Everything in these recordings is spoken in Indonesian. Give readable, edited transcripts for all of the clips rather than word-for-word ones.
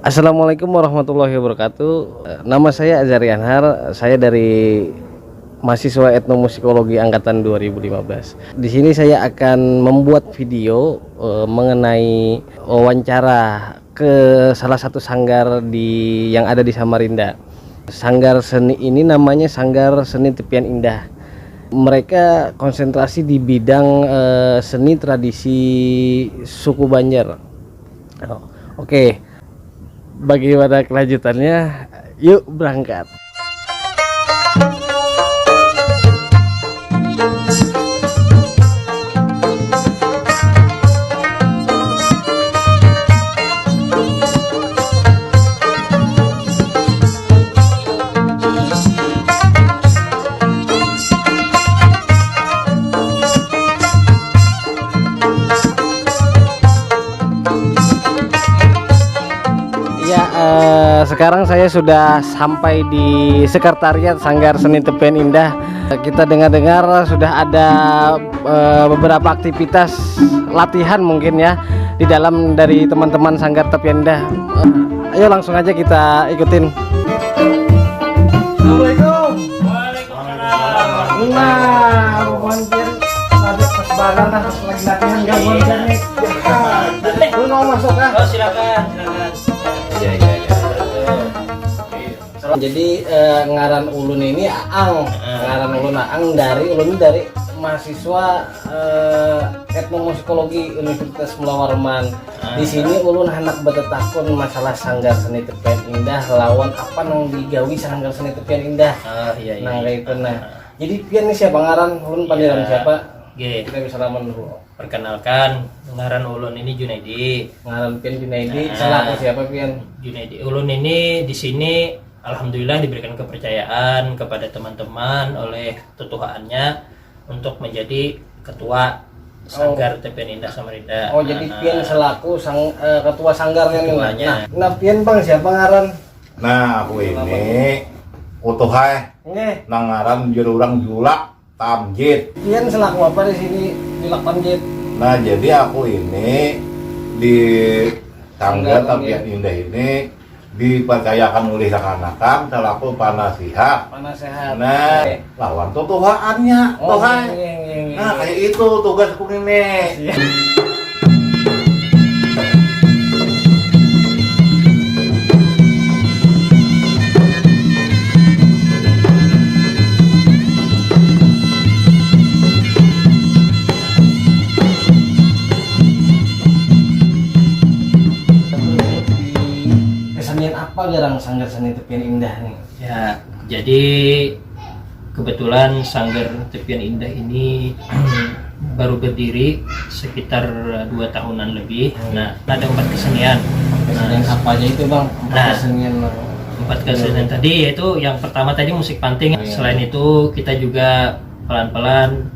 Assalamualaikum warahmatullahi wabarakatuh. Nama saya Azari Anhar. Saya dari mahasiswa etnomusikologi angkatan 2015. Di sini saya akan membuat video mengenai wawancara ke salah satu sanggar yang ada di Samarinda. Sanggar seni ini namanya Sanggar Seni Tepian Indah. Mereka konsentrasi di bidang seni tradisi suku Banjar. Oke. Bagaimana kelanjutannya? Yuk berangkat. Sekarang saya sudah sampai di sekretariat Sanggar Seni Tepian Indah. Kita dengar-dengar sudah ada beberapa aktivitas latihan mungkin ya di dalam dari teman-teman Sanggar Tepian Indah. Ayo langsung aja kita ikutin. Assalamualaikum. Waalaikumsalam. Nah, montir ada persebaran pas lagi latihan enggak montir nih. Lu mau masuk kah? Oh, silakan. Iya. Jadi ngaran ulun ini Aang, ngaran ulun Aang dari mahasiswa etnomusikologi Universitas Mula Warman. Di sini ulun hendak bertetakun masalah Sanggar Seni Tepian Indah lawan apa nang digawi Sanggar Seni Tepian Indah. Iya. Nang kayak itu nah. Jadi pian nih siapa ngaran ulun panggilan siapa? Oke. Kita bisa laman dulu. Perkenalkan, ngaran ulun ini Junaidi. Ngaran pian Junaidi, salah siapa pian? Junaidi. Ulun ini di sini alhamdulillah diberikan kepercayaan kepada teman-teman oleh tutuhaannya untuk menjadi ketua Sanggar Tepian Indah Samarinda. Oh, jadi pian selaku ketua sanggarnya nih. Nah, pian bang siapa ngaran? Nah, aku ini utuhai Nggih. nang ngaran jururang Julak Tamjid. Pian selaku apa di sini di Lakpanjit? Nah, jadi aku ini di Sanggar Tepian Indah ini dipercayakan oleh rekan-rekan selaku panasihat. Penasehat. Nah, lawan tutuhaannya, Oh, tuhai. nggih. Nah, kayak itu tugasku ini. Kesenian apa garang Sanggar Seni Tepian Indah nih? Ya, jadi kebetulan Sanggar Tepian Indah ini baru berdiri sekitar 2 tahunan lebih. Nah, ada 4 kesenian. Kesenian apa aja itu bang? Kesenian 4 kesenian tadi yaitu yang pertama tadi musik panting. Selain itu kita juga pelan-pelan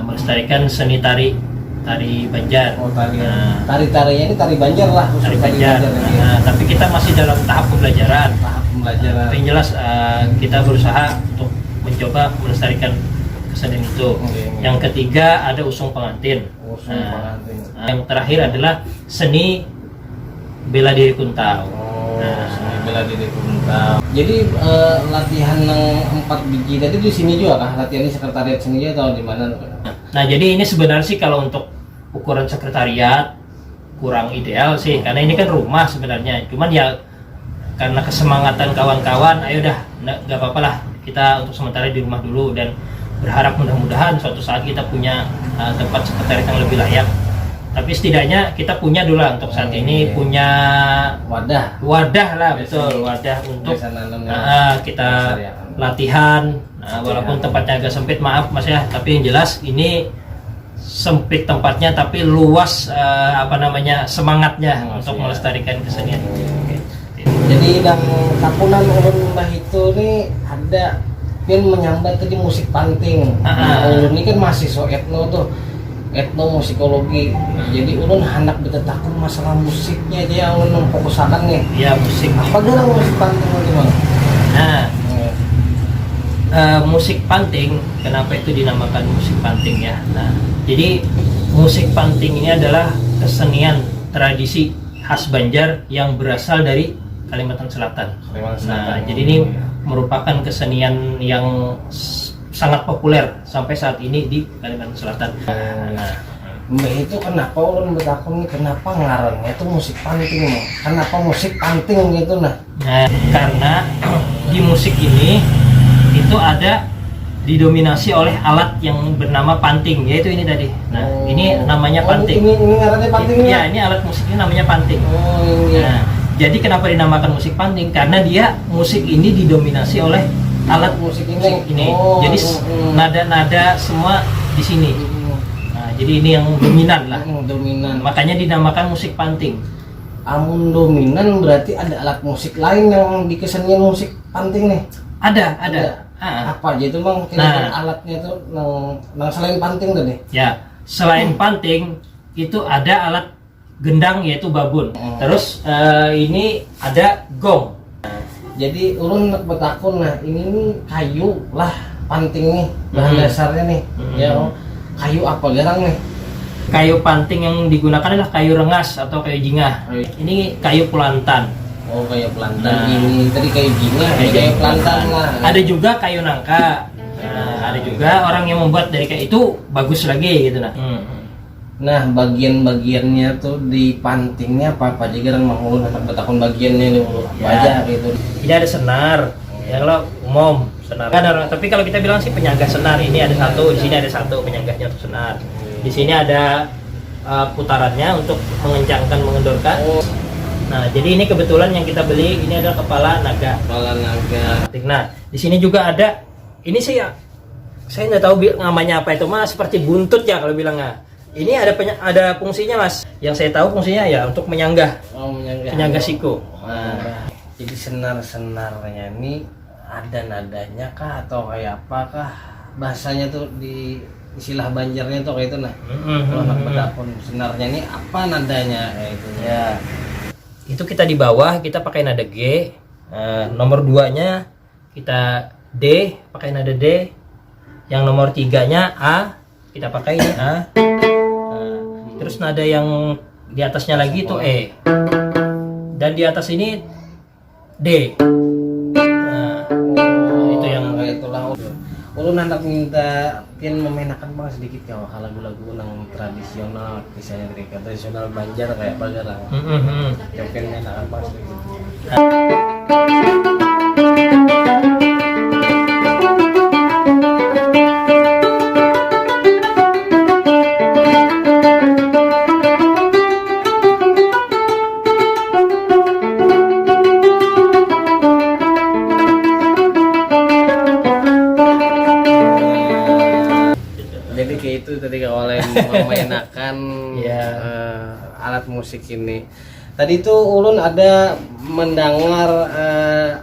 melestarikan seni tari Banjar. Oh, tari-tarinya ini tari Banjar lah. Tari Banjar. Tapi kita masih dalam tahap pembelajaran. Tapi yang jelas kita berusaha untuk mencoba melestarikan kesenian itu. Yang ketiga ada usung pengantin. Yang terakhir adalah seni bela diri kuntau. Seni bela diri kuntau. Jadi latihan yang 4 biji tadi di sini juga kah? Latihan di sekretariat seni atau di mana? Nah, jadi ini sebenarnya sih kalau untuk ukuran sekretariat kurang ideal sih, karena ini kan rumah sebenarnya. Cuman ya karena kesemangatan kawan-kawan, ayo dah, nggak apa-apa lah kita untuk sementara di rumah dulu dan berharap mudah-mudahan suatu saat kita punya tempat sekretariat yang lebih layak. Tapi setidaknya kita punya dulu lah untuk saat ini punya wadah lah, betul, wadah untuk kita latihan. Walaupun tempatnya agak sempit, maaf mas ya, tapi yang jelas ini sempit tempatnya tapi luas semangatnya untuk melestarikan kesenian. Jadi dalam tapunan ulun mbah itu nih ada pian menyambat tadi musik panting. Ulun ini kan mahasiswa etnomusikologi. Jadi ulun hendak bertetakun masalah musiknya aja yang ulun fokusakan nih. Iya, musik. Apa dalam musik panting bang? Nah, musik panting, kenapa itu dinamakan musik panting ya? Nah, jadi musik panting ini adalah kesenian tradisi khas Banjar yang berasal dari Kalimantan Selatan. Nah, jadi ini merupakan kesenian yang sangat populer sampai saat ini di Kalimantan Selatan. Nah, Mbak itu kenapa ulun bertakun kenapa ngarannya itu musik panting, Mbak? Kenapa musik panting gitu nah? Nah, karena di musik ini itu ada didominasi oleh alat yang bernama panting, yaitu ini tadi. Nah, ini namanya panting. Ini ngarannya panting Ya, ini alat musik ini namanya panting. Oh, iya. Nah, jadi kenapa dinamakan musik panting? Karena dia musik ini didominasi oleh alat musik ini. Oh, jadi nada-nada semua di sini. Nah, jadi ini yang dominan lah. Dominan. Makanya dinamakan musik panting. Amun dominan berarti ada alat musik lain yang di kesenian musik panting nih. Ada. Apa aja itu Bang? Kira-kira alatnya itu nang selain panting tadi. Ya, selain panting itu ada alat gendang yaitu babun. Terus ini ada gong. Jadi ulun betakun nah ini nih kayu lah panting nih bahan dasarnya nih. Ya, kayu apa garang nih? Kayu panting yang digunakan adalah kayu rengas atau kayu jingah. Ini kayu pelantan. Oh, kayu pelantan. Ini tadi kayu jingah, kayu pelantan lah. Ada juga kayu nangka. Nah, ada juga orang yang membuat dari kayak itu bagus lagi gitu nah. Nah, bagian-bagiannya tuh di pantingnya apa aja garang Mang Ulun anak betakun bagiannya nih apa aja gitu. Ini ada senar. Ya kalau umum senar. Tapi kalau kita bilang sih penyangga senar, ini ada satu, di sini ada satu penyangganya untuk senar. Di sini ada putarannya untuk mengencangkan, mengendorkan. Nah, jadi ini kebetulan yang kita beli ini adalah kepala naga. Kepala naga. Nah, di sini juga ada. Ini sih ya, saya nggak tahu namanya apa itu, mas seperti buntut ya kalau bilangnya. Ini ada fungsinya mas. Yang saya tahu fungsinya ya untuk menyanggah. Oh, menyanggah siku. Nah, jadi senar-senarnya ini ada nadanya kah atau kayak apakah bahasanya tuh di istilah Banjarnya tuh kayak itu nah. Kalau anak bedakun senarnya ini apa nadanya kayak itu ya. Itu kita di bawah kita pakai nada G, nomor 2-nya kita D pakai nada D, yang nomor 3-nya A kita pakai ini A, terus nada yang di atasnya lagi itu E, dan di atas ini D. Nah, itu yang kayak itulah. Ulun hendak minta pian memainkan Bang sedikit ya lagu-lagu nang tradisional, misalnya dari tradisional Banjar kayak Bagarang. Yang pian mainakan Bang sedikit. Jadi kayak itu tadi awalnya memainkan alat musik ini. Tadi itu ulun ada mendengar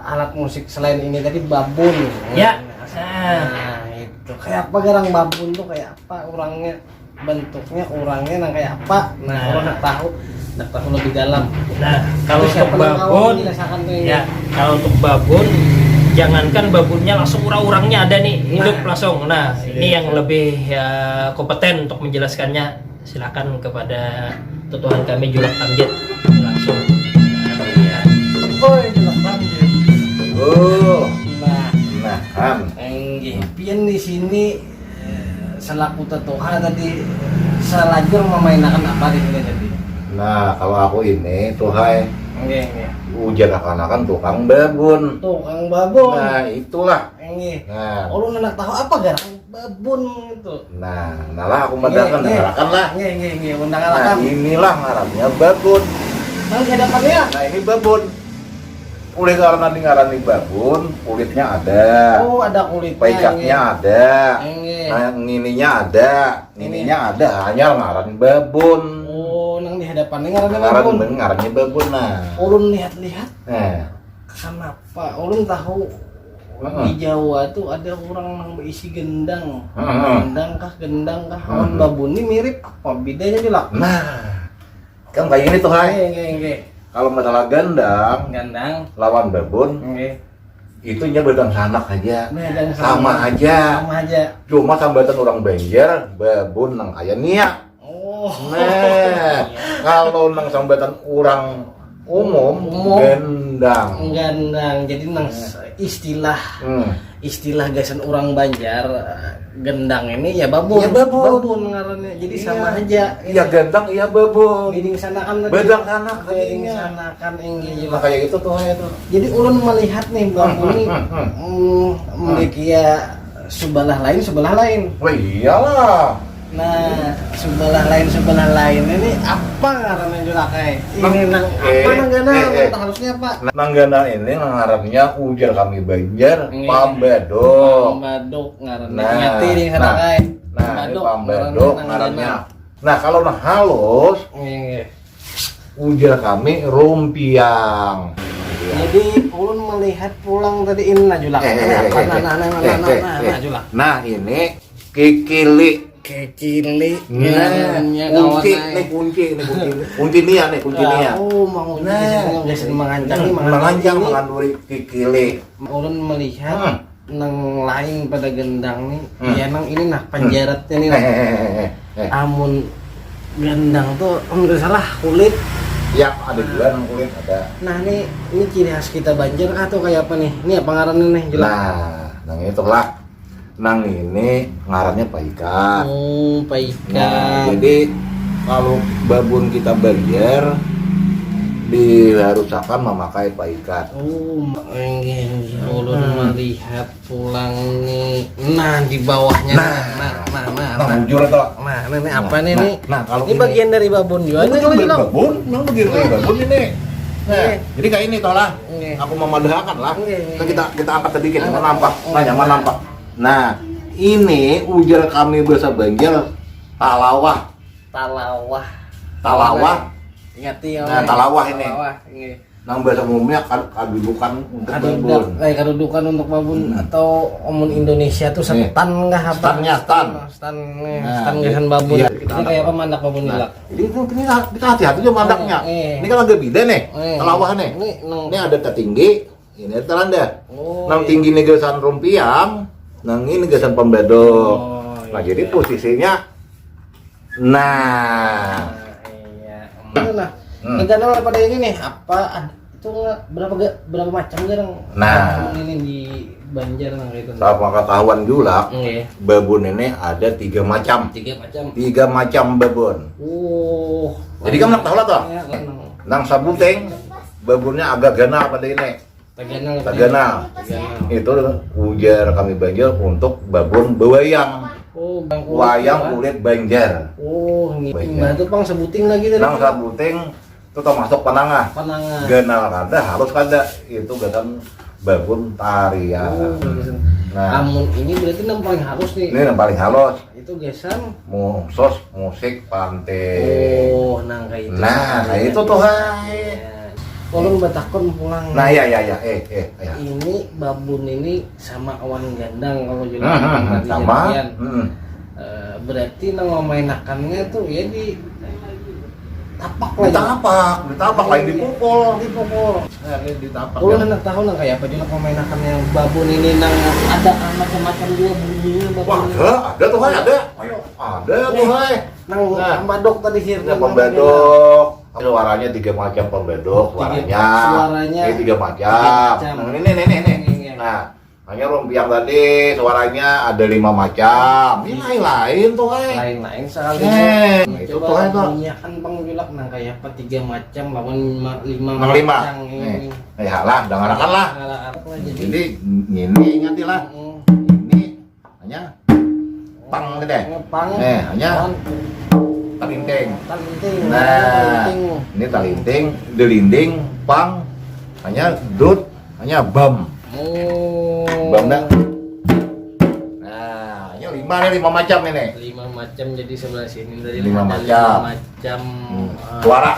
alat musik selain ini tadi babun. Ya. Nah, itu kayak apa garang babun tuh kayak apa orangnya, bentuknya orangnya nang kayak apa. Nah, ulun nak tahu lebih dalam. Nah, kalau untuk babun ya, kalau untuk babun jangankan babunnya langsung urang-urangnya ada nih hidup langsung. Nah, ini yang lebih kompeten untuk menjelaskannya. Silakan kepada tutuhan kami Julak Tamjid langsung. Oh, Julak Tamjid. Oh, nah kan. Pian di sini selaku tetuha tadi selajur memainkan apa di sini tadi? Nah, kalau aku ini tuhai Nggih. ujian akan tukang babun. Tukang babon. Nah, itulah. Nggih. Nah, Ulun nak tahu apa garang babun itu. nah aku mendengarkan lah. Nggih, undang Nah, alakam. inilah ngarannya babun. Nang di hadapannya. Nah, ini babun. Oleh karena ngarani babun, kulitnya ada. Oh, ada kulitnya. Paikatnya ada. Nggih. Nah, ininya ada, hanya ngaran babun. Oh, nang di hadapannya ngarannya babun. Ngarannya babun. Nah, Ulun lihat-lihat. nah, Kenapa? Ulun tahu di Jawa tuh ada orang nang berisi gendang. Gendang kah? Babun ini mirip apa? Bedanya Julak? nah, kan kayak gini tuh hai. Nggih. Kalau masalah gandang lawan babun, itunya bedang sanak aja. Sama aja. Sama aja. Cuma sambatan orang Banjar, babun nang aya nia. Oh. Nah, kalau nang sambatan orang umum, gendang. Gandang. Jadi nang istilah gasan orang Banjar, gendang ini ya babon. Ya, babon. Ngarannya. Jadi Iya. sama aja. Iya gendang, iya babon. Beding sanakan tadi. Bedang anak Beding tadinya. sanakan enggih. Nah, kayak gitu tuh ya tuh. Jadi ulun melihat nih babon ini memiliki ya sebelah lain. Wah iyalah. Nah, sebelah lain ini apa ngarannya julakai? Ini nang apa nang gana? Harusnya apa? Nanggana ini ngarannya ujar kami Banjar, Iya. Pambedok. Badok ngarannya. Nah, Ngati di sana kai. Nah, ini Pambedok ngarannya. Nah, kalau nah halus, Iya. ujar kami Rumpiang. Jadi ulun melihat pulang tadi ini najulak. Najulak. Nah, ini kikili. Kecili. Kunci nia. Oh, mau biasa mengancang nih menganduri kikili. Ulun melihat nang lain pada gendang nih. Ya nang ini nah panjaratnya nih. Amun gendang tuh enggak salah kulit. Ya, ada juga nang kulit ada. Nah, ini ciri khas kita Banjar atau kayak apa nih? Ini apa ngarannya nih? Nah, nang itulah. Nang ini ngarannya paikat. Oh, Nah, paikat. jadi kalau babon kita Banjar diharuskan memakai paikat. Oh, enggak. Ulun melihat pulang nih. Nah, di bawahnya. Nah, jujur atau? Nah, ini apa nih nih? Nah, kalau Ini bagian dari babon juga. Ini kalau bilang. babon, memang bagian dari babon ini. Nah, Iya. jadi kayak ini toh lah. Iya. Aku memadahkan lah. Iya. Nah, kita angkat sedikit, Angkat. nampak. Nah, nyaman Iya. nampak. Nah, ini ujar kami bahasa Banjar talawah. Talawah. Ingat ya. Nah, talawah ini. Ini. Nang bahasa umumnya kadudukan untuk babon. Kedudukan untuk babon atau omon Indonesia tuh setan nggak apa? Stannya, stan. Stan Nah, gasan babon. iya. Ini kayak apa mandak babon Nah, nilak? ini kita hati-hati aja mandaknya. Ini kan agak beda nih, talawah nih. Ini ada tertinggi, ini ada teranda. Nang tinggi negasan rumpiang, nang ini negasan pembedok. Nah, jadi posisinya, nah, Nah, negara pada ini nih apa itu berapa macam jarang? Nah. Ini di Banjar nang itu. sama pengetahuan juga, Iya. babon ini ada 3 macam. 3 macam. 3 macam babon. Oh. Jadi kamu nak tahu lah toh? Ya, Nang sabuteng, babonnya agak ganal pada ini. Taganal. Itu ujar kami Banjar untuk babon bewayang. Oh, Wayang kulit Banjar. Oh, ini Banjar. itu pang sebuting lagi dari Nang sabuteng itu termasuk penangah. panangan. Ganal kada harus kada itu gasan babon tarian. Nah, Amun ini berarti yang paling halus nih. ini yang paling halus. Itu gesan. Musik pantai. Oh, nang kayak itu. Nah, nah itu tuh hai. Kalau batakon pulang. Nah, ya. Ini babun ini sama awan gandang kalau juga Sama. berarti nang memainakannya tuh ya di tapak lah. Ditapak lain dipukul. Nah, Ini ditapak. kalau anak tahu nang kayak apa juga memainakan yang babun ini nang ada macam-macam juga bunyinya babun. Wah, ada tuh hai, ada. Ada tuh hai. Nang Nah. ambadok tadi sih. Ada pembedok. Suaranya 3 macam pembedok suaranya. Suaranya Ini 3 macam. Nah, ini. Nah, hanya rumpiang tadi suaranya ada 5 macam. Ini lain-lain tuh hai. Lain-lain sekali. Itu tuh hai tuh. Bunyikan pengjulak nang kayak apa 3 macam lawan 5 Nang 5. macam ini. Ya lah, dengarkan lah. Jadi Jadi ini ingatlah. Ini hanya pang gitu deh. ngepang. Hanya talinting. Talinting. Nah, ini talinting, delinding, pang, hanya dut, hanya bam. Oh. Bam dah. Nah, hanya 5 macam ini. 5 macam jadi sebelah sini dari 5 ada macam. 5 macam Suara.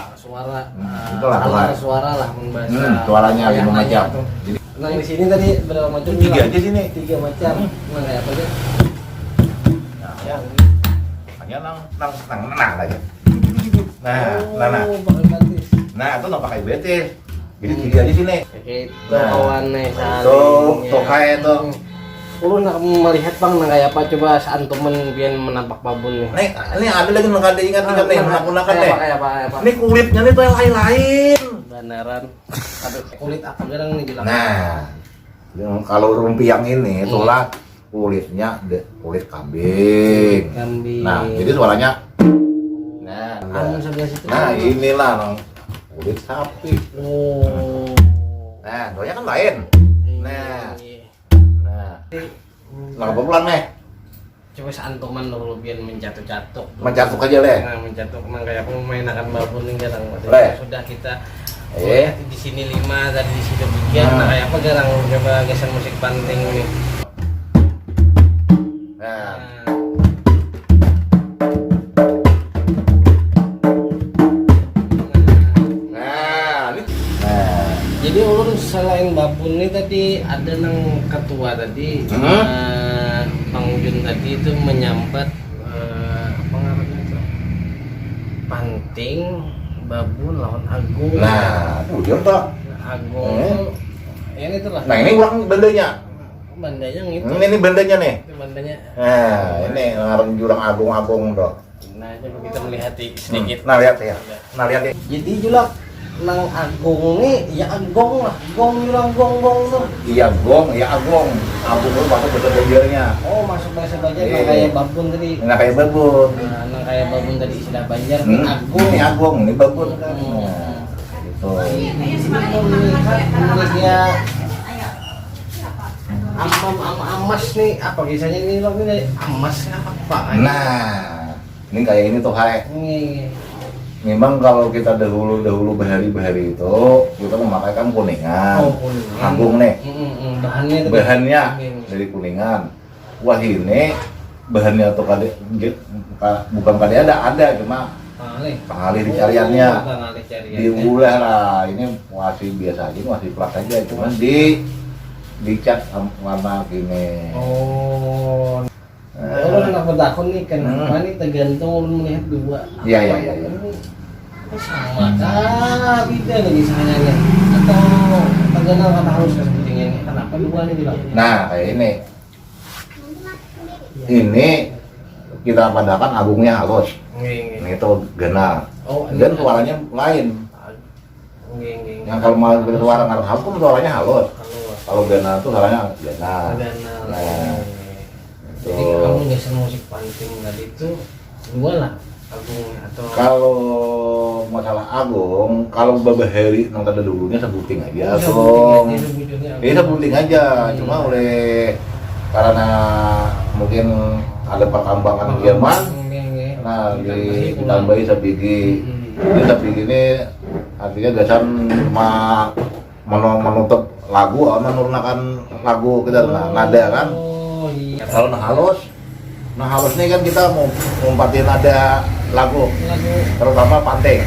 Itulah suara. suara lah membahasa. Suaranya 5 macam. Jadi Nah, di sini tadi berapa macam? 3 aja sini. 3 macam. Nah, kayak apa aja? Nah, ya. Hanya nang aja. Nah. Pakai batis. Nah, itu nggak pakai betis. Jadi 3 aja sini. Oke, itu Nah. kawan nih saling. Tuh kayak tuh. ulun nak melihat bang nang kayak apa coba seantuman biar menampak babon nih. Nih, ini ada lagi nang kada ingat nih, menggunakan nih. Kayak apa? Ini kulitnya nih tuh yang lain-lain. Beneran. Aduh, kulit apa garang nih bilang? Nah, kalau rumpiang ini itulah kulitnya kulit kambing. Kambing. Nah, jadi suaranya. Nah, sebelah situ. nah inilah nang kulit sapi. Oh. Nah, doanya kan lain. Nah, nah pelan nih. Coba seantuman dulu biar menjatuh-jatuh. Menjatuh aja leh. Nah, menjatuh nang kayak memainkan babon nih garang. Sudah kita di sini 5 tadi di sini 3. Nah, kayak apa garang coba geser musik panting nih. Nah. Jadi ulun selain babun ini tadi ada nang ketua tadi, Bang Jun tadi itu menyambat apa namanya itu? Panting, babun lawan agung. Nah, dia tuh. Agung. Ini tuh lah. Nah, ini ulang bandanya. Bandanya itu. Ini bandanya nih. Itu bandanya. Nah, ini ngarang jurang agung-agung tuh. Nah, coba kita melihat sedikit. Nah, lihat ya. Nah, lihat ya. Jadi julak nang agung nih, ya agung lah, gong jurang gong tuh. Iya, gong, ya agung. Agung itu masuk bahasa Banjarnya. Oh, masuk bahasa Banjar nang kayak babun tadi. Nah, kayak babun. Nah, nang kayak babun tadi istilah Banjar, agung. Ini agung, ini babun kan. Nah, gitu. Melihat dia amas nih, apa kisahnya ini loh ini amas apa? Nah, ini kayak ini tuh hai. Ini. Memang kalau kita dahulu bahari-bahari itu kita memakaikan kuningan. Oh, kuningan. Agung nih. Bahannya dari kuningan. Wah ini bahannya tuh bukan ada cuma pengalih dicariannya. Diulah lah, ini masih biasa aja, masih plat aja, cuman dicat warna gini. Oh. Orang anak bertakun nih kenapa nih tergantung orang melihat dua. Iya. Sama kah beda nih misalnya nih atau tergantung kata halus seperti ini kenapa dua nih bilang? Nah kayak ini kita padakan agungnya halus. Ini tuh gana. Dan suaranya lain. Yang kalau mau suara ngarep hakum suaranya halus. Kalau gana tuh suaranya gana. Nah. Jadi kamu geser musik panting tadi itu dua lah agung atau kalau masalah agung kalau babaheri nang tadi dulunya sebuting aja agung ini sebuting aja cuma oleh karena mungkin ada perkembangan zaman nah ditambahi sabigi ini sabigi ini artinya gasan menutup lagu atau menurunkan lagu kita nada kan. Kalau nah halus nih kan kita mau ngumpatin ada lagu terutama panting.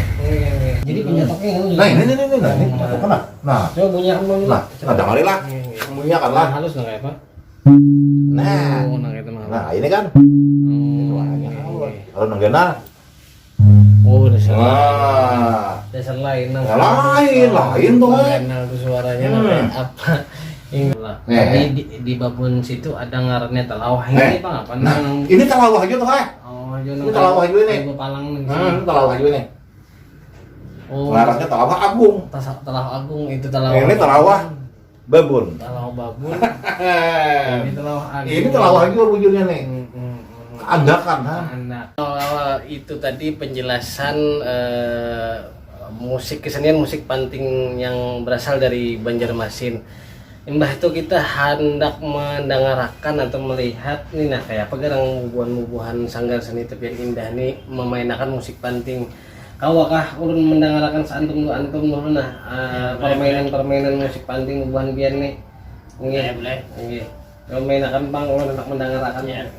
Jadi penyatoknya Nah ini masukkan lah. Nah coba bunyikan dulu. Nah dengar lah. Bunyikan lah. Halus nggak kayak apa? Nah ini kan. Kalau nenggena. Oh dasar. Nah dasar lain. Lain tuh. Kenal tuh suaranya apa? Di babon situ ada ngarannya talawah ini bang apa? Nah, ini talawah aja tuh Oh, ini talawah aja nih. Palang nih. Ini talawah aja nih. Oh, ngarannya talawah agung. Talawah agung itu talawah. Ini talawah babon. Talawah babon. Ini talawah agung. Ini talawah juga wujudnya nih. Keandakan Awal itu tadi penjelasan musik kesenian musik panting yang berasal dari Banjarmasin. Mbah itu kita hendak mendengarkan atau melihat nih nah kayak apa garang bubuhan sanggar seni tepian indah nih memainkan musik panting. Kawakah ulun mendengarkan seantum dulu nah permainan musik panting bubuhan biar nih. Nggih. Nggih. Memainkan bang ulun hendak mendengarkan.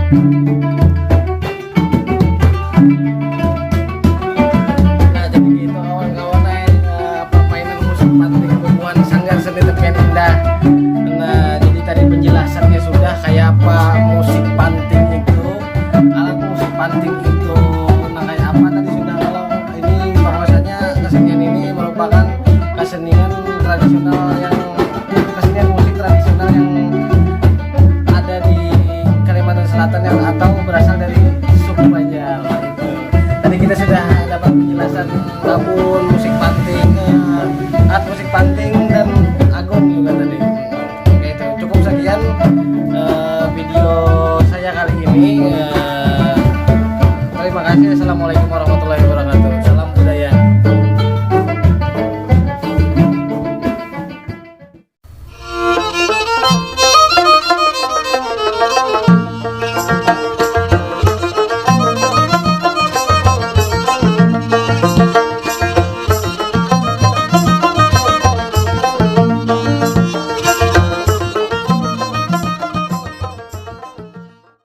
Nah, jadi gitu kawan-kawan, permainan musik panting Tumbuhan Sanggar Seni Tepian Indah. Nah, jadi tadi penjelasannya sudah kayak apa musik panting itu, alat musik panting itu, nah kayak apa tadi sudah. Kalau ini bahwasanya kesenian ini merupakan kesenian tradisional kesenian musik tradisional yang ada di Kalimantan Selatan, yang